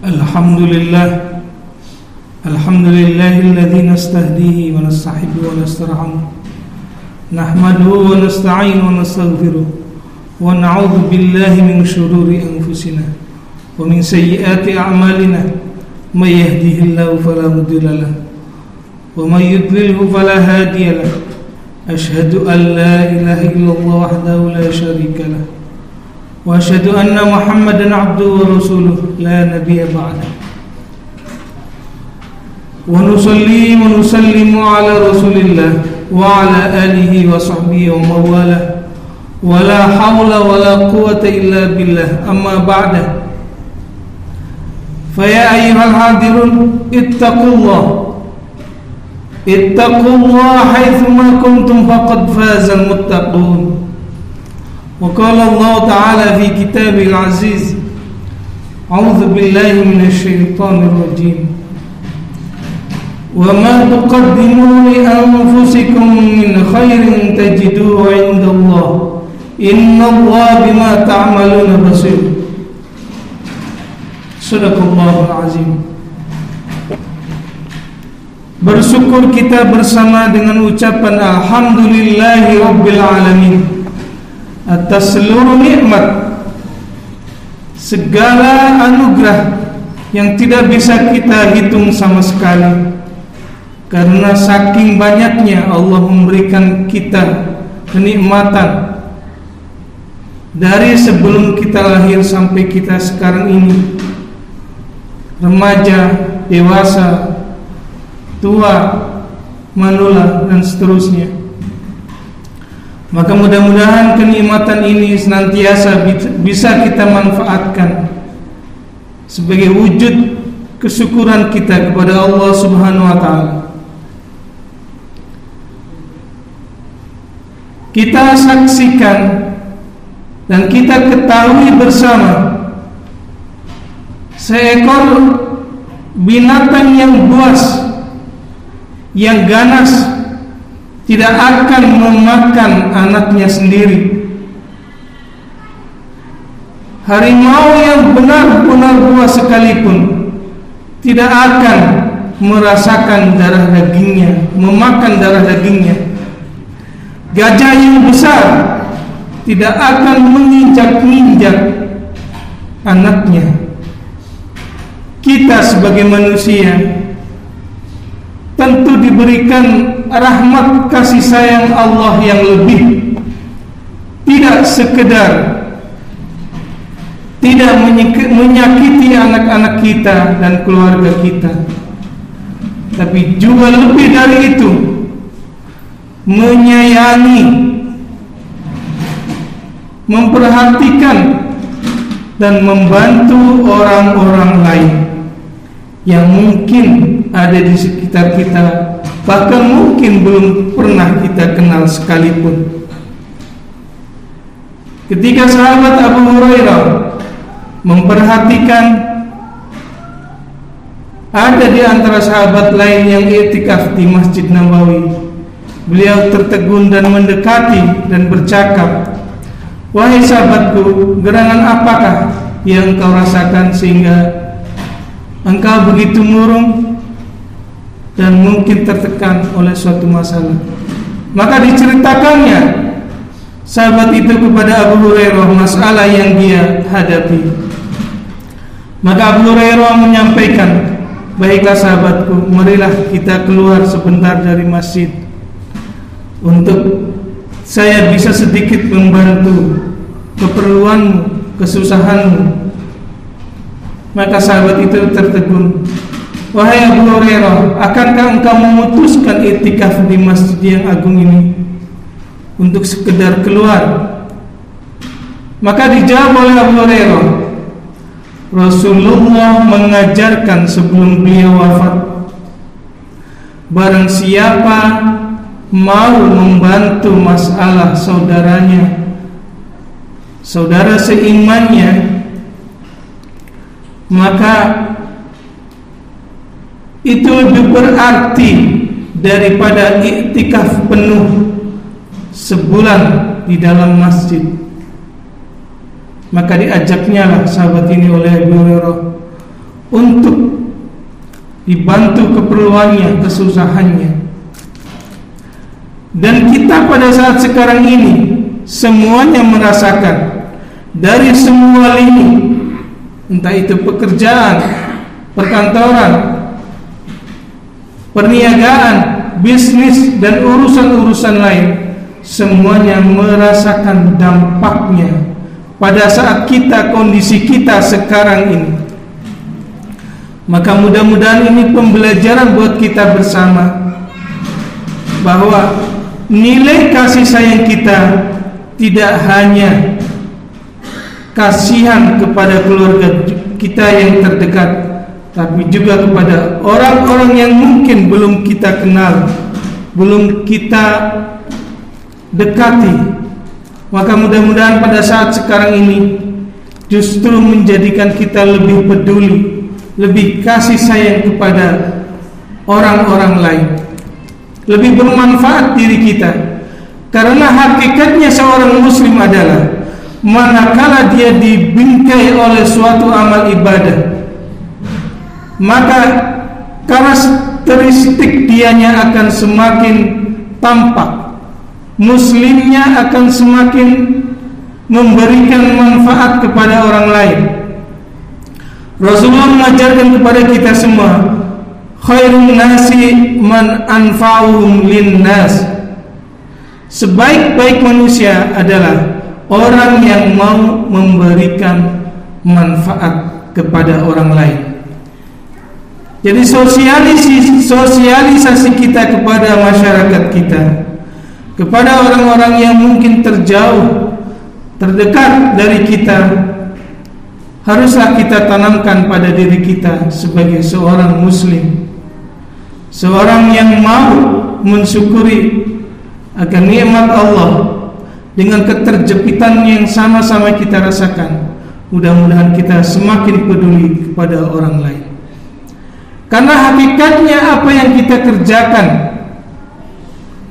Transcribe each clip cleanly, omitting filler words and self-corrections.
Alhamdulillah alladzi nastahdihi wa nastahibu wa nastarhamu nahmaduhu wa nasta'inu wa nastaghfiruh wa na'udzu billahi min shururi anfusina wa min sayyiati a'malina may yahdihillahu fala mudilla lahu wa may yudlilhu fala hadiya lahu ashhadu an la ilaha illallah wahdahu la syarika lahu wa asyhadu anna Muhammadan abduhu wa rasuluh la nabiyya ba'da wa nusalli wa nusallimu ala rasulillah wa ala alihi wa sahbihi wa mawalah wa la hawla wa la quwwata illa billah amma ba'da fa ya ayyuhal hadirun ittaqullah haitsu ma kuntum faqad fazal muttaqun. وقال الله تعالى في كتابه العزيز أعوذ بالله من الشيطان الرجيم وما تقدموا لأنفسكم من خير تجدوه عند الله إن الله بما تعملون بصير. صدق الله العظيم. Bersyukur kita bersama dengan ucapan Alhamdulillahi Rabbil Alamin atas seluruh nikmat, segala anugerah yang tidak bisa kita hitung sama sekali. Karena saking banyaknya Allah memberikan kita kenikmatan dari sebelum kita lahir sampai kita sekarang ini, remaja, dewasa, tua, manula, dan seterusnya. Maka mudah-mudahan kenikmatan ini senantiasa bisa kita manfaatkan sebagai wujud kesyukuran kita kepada Allah Subhanahu wa taala. Kita saksikan dan kita ketahui bersama seekor binatang yang buas, yang ganas, tidak akan memakan anaknya sendiri. Harimau yang benar-benar buas sekalipun tidak akan merasakan darah dagingnya, memakan darah dagingnya. Gajah yang besar tidak akan menginjak-injak anaknya. Kita sebagai manusia tentu diberikan rahmat kasih sayang Allah yang lebih, tidak sekedar tidak menyakiti anak-anak kita dan keluarga kita, tapi juga lebih dari itu menyayangi, memperhatikan dan membantu orang-orang lain yang mungkin ada di sekitar kita, bahkan mungkin belum pernah kita kenal sekalipun. Ketika sahabat Abu Hurairah memperhatikan ada di antara sahabat lain yang i'tikaf di Masjid Nabawi, beliau tertegun dan mendekati dan bercakap, "Wahai sahabatku, gerangan apakah yang engkau rasakan sehingga engkau begitu murung dan mungkin tertekan oleh suatu masalah?" Maka diceritakannya sahabat itu kepada Abu Hurairah masalah yang dia hadapi. Maka Abu Hurairah menyampaikan, "Baiklah sahabatku, marilah kita keluar sebentar dari masjid untuk saya bisa sedikit membantu keperluanmu, kesusahanmu." Maka sahabat itu tertegun, "Wahai Abu Hurairah, akankah engkau memutuskan i'tikaf di masjid yang agung ini untuk sekedar keluar?" Maka dijawab oleh Abu Hurairah, "Rasulullah mengajarkan sebelum beliau wafat, barang siapa mau membantu masalah saudaranya, saudara seimannya, maka itu lebih berarti daripada i'tikaf penuh sebulan di dalam masjid." Maka diajaknya lah sahabat ini oleh Abu Hurairah untuk dibantu keperluannya, kesusahannya. Dan kita pada saat sekarang ini semuanya merasakan dari semua lini, entah itu pekerjaan, perkantoran, perniagaan, bisnis, dan urusan-urusan lain, semuanya merasakan dampaknya pada saat kita, kondisi kita sekarang ini. Maka mudah-mudahan ini pembelajaran buat kita bersama, bahwa nilai kasih sayang kita tidak hanya kasihan kepada keluarga kita yang terdekat, tapi juga kepada orang-orang yang mungkin belum kita kenal, belum kita dekati. Maka mudah-mudahan pada saat sekarang ini justru menjadikan kita lebih peduli, lebih kasih sayang kepada orang-orang lain, lebih bermanfaat diri kita. Karena hakikatnya seorang muslim adalah manakala dia dibingkai oleh suatu amal ibadah, maka karakteristik dianya akan semakin tampak, muslimnya akan semakin memberikan manfaat kepada orang lain. Rasulullah mengajarkan kepada kita semua, khairun nasi man anfa'uhum linnas. Sebaik-baik manusia adalah orang yang mau memberikan manfaat kepada orang lain. Jadi sosialisasi kita kepada masyarakat kita, kepada orang-orang yang mungkin terjauh, terdekat dari kita, haruslah kita tanamkan pada diri kita sebagai seorang muslim, seorang yang mau mensyukuri akan nikmat Allah dengan keterjepitan yang sama-sama kita rasakan. Mudah-mudahan kita semakin peduli kepada orang lain, karena hakikatnya apa yang kita kerjakan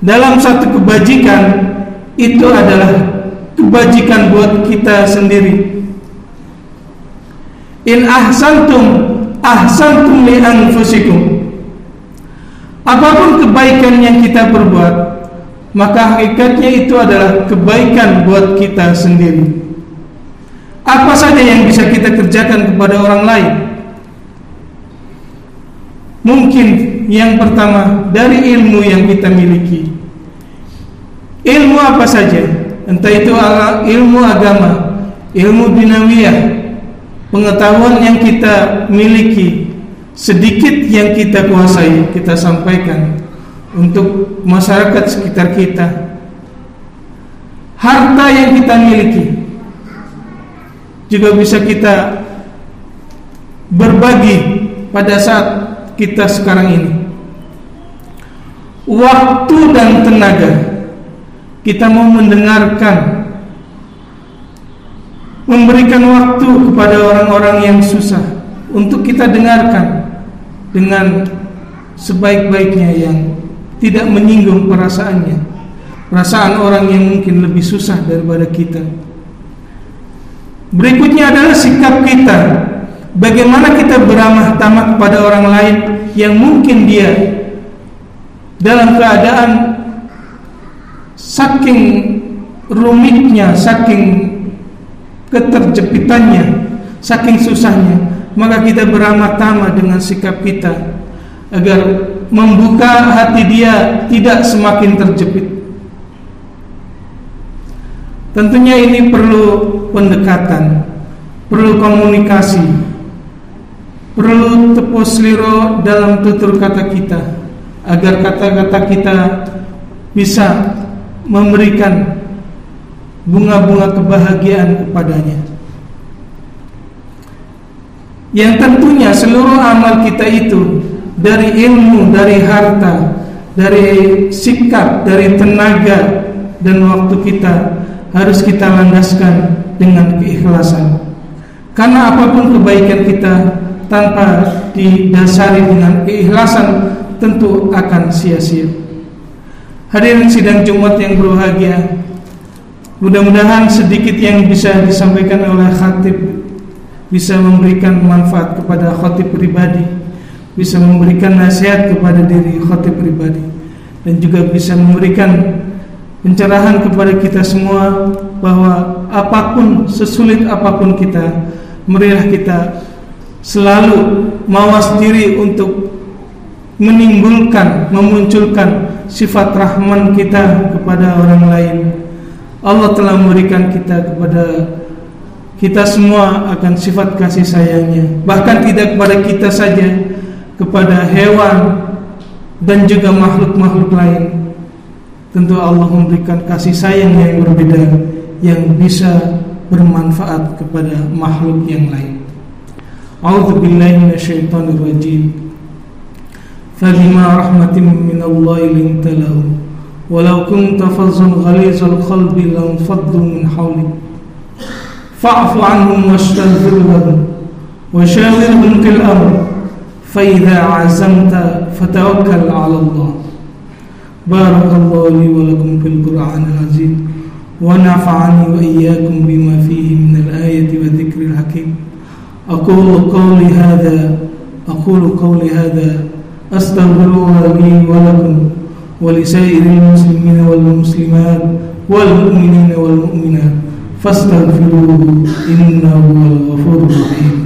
dalam satu kebajikan itu adalah kebajikan buat kita sendiri. In ahsantum li anfusikum. Apapun kebaikan yang kita perbuat, maka hakikatnya itu adalah kebaikan buat kita sendiri. Apa saja yang bisa kita kerjakan kepada orang lain? Mungkin yang pertama dari ilmu yang kita miliki. Ilmu apa saja, entah itu ilmu agama, ilmu dinawiyah, pengetahuan yang kita miliki, sedikit yang kita kuasai, kita sampaikan untuk masyarakat sekitar kita. Harta yang kita miliki juga bisa kita berbagi pada saat kita sekarang ini. Waktu dan tenaga kita mau mendengarkan, memberikan waktu kepada orang-orang yang susah untuk kita dengarkan dengan sebaik-baiknya, yang tidak menyinggung perasaannya, perasaan orang yang mungkin lebih susah daripada kita. Berikutnya adalah sikap kita, bagaimana kita beramah tamah kepada orang lain yang mungkin dia dalam keadaan saking rumitnya, saking keterjepitannya, saking susahnya, maka kita beramah tamah dengan sikap kita agar membuka hati dia tidak semakin terjepit. Tentunya ini perlu pendekatan, perlu komunikasi, perlu tepus liro dalam tutur kata kita, agar kata-kata kita bisa memberikan bunga-bunga kebahagiaan kepadanya. Yang tentunya seluruh amal kita itu, dari ilmu, dari harta, dari sikap, dari tenaga dan waktu kita, harus kita landaskan dengan keikhlasan. Karena apapun kebaikan kita tanpa didasari dengan keikhlasan tentu akan sia-sia. Hadirin sidang Jumat yang berbahagia, mudah-mudahan sedikit yang bisa disampaikan oleh khatib bisa memberikan manfaat kepada khatib pribadi, bisa memberikan nasihat kepada diri khatib pribadi, dan juga bisa memberikan pencerahan kepada kita semua bahwa apapun, sesulit apapun kita, marilah kita selalu mawas diri untuk menimbulkan, memunculkan sifat rahman kita kepada orang lain. Allah telah memberikan kepada kita semua akan sifat kasih sayangnya, bahkan tidak kepada kita saja, kepada hewan dan juga makhluk-makhluk lain. Tentu Allah memberikan kasih sayang yang berbeda, yang bisa bermanfaat kepada makhluk yang lain. A'udzu billahi minasyaitonir rajim. Fabima rahmatin minallahi linta lahum walau kunta fazzan ghalizal qalbi lanfaddu min hawlik fa'fu anhum wastaghfir lahum wa shawirhum fil amr fa idza 'azamta fatawakkal 'ala Allah. Barakallahu li wa lakum fil Qur'anil azim wa nafa'ani wa iyyakum bima fihi minal ayati wa dzikril hakim. Aqulu qawli hadha astaghfirullah li wa lakum wa li sa'iril muslimina wal muslimat wal mu'minina wal mu'minat fastaghfiruhu innahu huwal ghafurur rahim.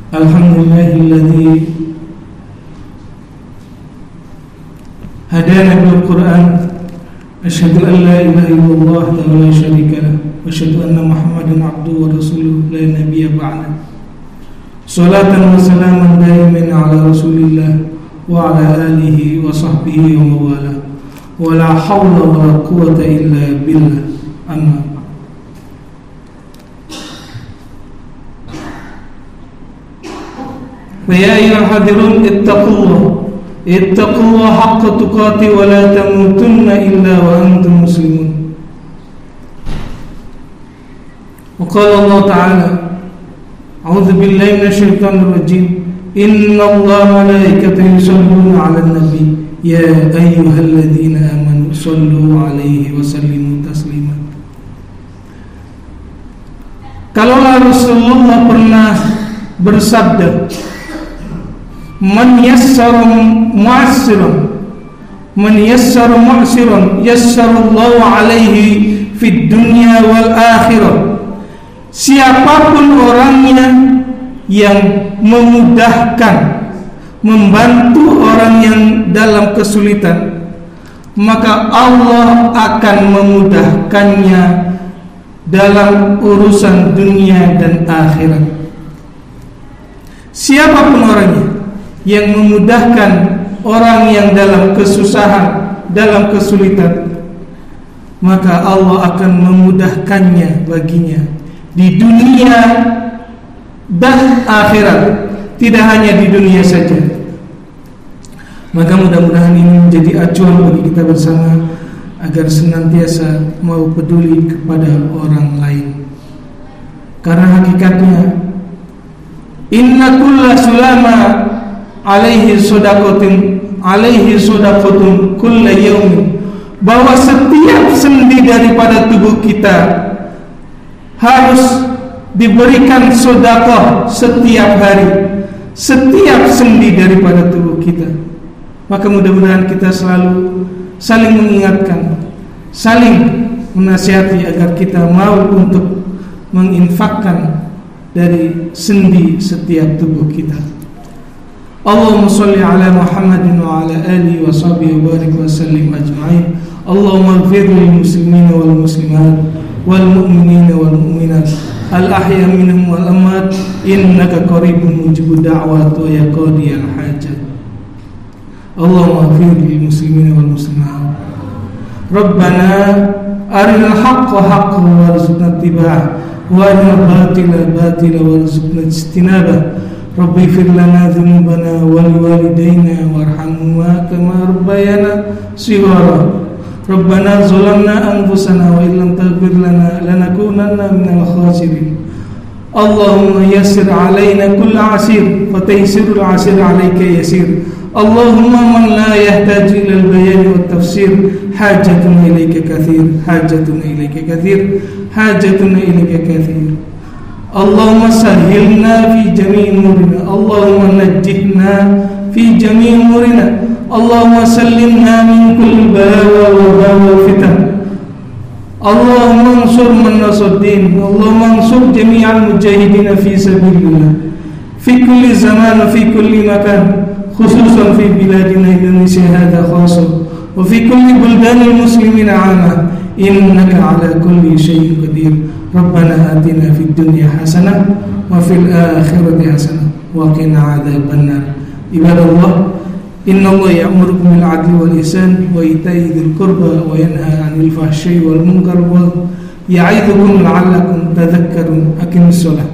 Alhamdulillahilladzi hadana bil Qur'an. Asyhadu an la ilaha illallah wa la syarika lah wa asyhadu anna Muhammadan abduhu wa rasuluhu la nabiyya ba'da. Salatan wa salaman daimin ala Rasulillah wa ala alihi wa sahbihi wa mawala. Wa la hawla wa la quwwata illa billah. Amma ya ayyuhal hadirun ittaqullah haqqa tuqatih wa la tamutunna illa wa antum muslimun. Wa qala Allah ta'ala a'udzu billahi minasyaitonir rajim innallaha wa malaikatahu yusholluna 'alan nabi ya ayyuhalladzina amanu shallu 'alaihi wa sallimu taslima. Kalau Rasulullah pernah bersabda, Man yassara mu'siran yassarallahu alaihi fid dunya wal akhirah. Siapapun orangnya yang memudahkan, membantu orang yang dalam kesulitan, maka Allah akan memudahkannya dalam urusan dunia dan akhirat. Siapapun orangnya yang memudahkan orang yang dalam kesusahan, dalam kesulitan, maka Allah akan memudahkannya baginya di dunia dan akhirat, tidak hanya di dunia saja. Maka mudah-mudahan ini menjadi acuan bagi kita bersama agar senantiasa mau peduli kepada orang lain. Karena hakikatnya inna kulla sulama alaihi sodaqotun kulla yaumin, bahwa setiap sendi daripada tubuh kita harus diberikan sedekah setiap hari, setiap sendi daripada tubuh kita. Maka mudah-mudahan kita selalu saling mengingatkan, saling menasihati agar kita mau untuk menginfakkan dari sendi setiap tubuh kita. Allahumma salli ala Muhammadin wa ala alihi wa sahbihi wa barik wa sallim ajma'in. Allahumma ighfir lil muslimina wal muslimat wal mu'minina wal mu'minat al ahya minhum wal amwat innaka qaribun mujibud da'wat wa ya qadiyal hajat. Allahumma ighfir lil muslimina wal muslimat. Rabbana arinal haqqa haqqan warzuqna ittiba'ah wa arinal batila batila warzuqna ijtinabah. Rabbi ighfir lana dzunubana wa liwalidayna warhamhuma kama rabbayana shighara. Rabbana zalamna anfusana wa illam taghfir lana lanakunanna minal khasirin. Allahumma yassir alaina kulla asir fataysirul asir alayka yasir. Allahumma man la yahtaju ila al-bayan wa tafsir hajatuna ilayka kathir, hajatuna ilayka kathir, hajatuna ilayka kathir. Allahumma sahhilna fi jami'i umurina, Allahumma najjihna fi jami'i umurina, Allahumma sallimna min kulli balawa wa bawa fitan. Allahumma ansur man nasar din, Allahumma ansur jami'al mujahidina fi sabilillah fi kulli zaman wa fi kulli makan, khususan fi biladina Indonesia hadha khasa wa fi kulli buldanil muslimina 'ama, innaka 'ala kulli syai'in qadir. Rabbana atina fid dunya hasanah wa fil akhirati hasanah wa qina 'adzabannar. Ibadallah, innallaha ya'murukum bil 'adli wal ihsan wa ita'i dzil qurba wa yanha 'anil fahsya'i wal munkar wa ya'idzukum la'allakum tadhakkarun. Aqimissalah.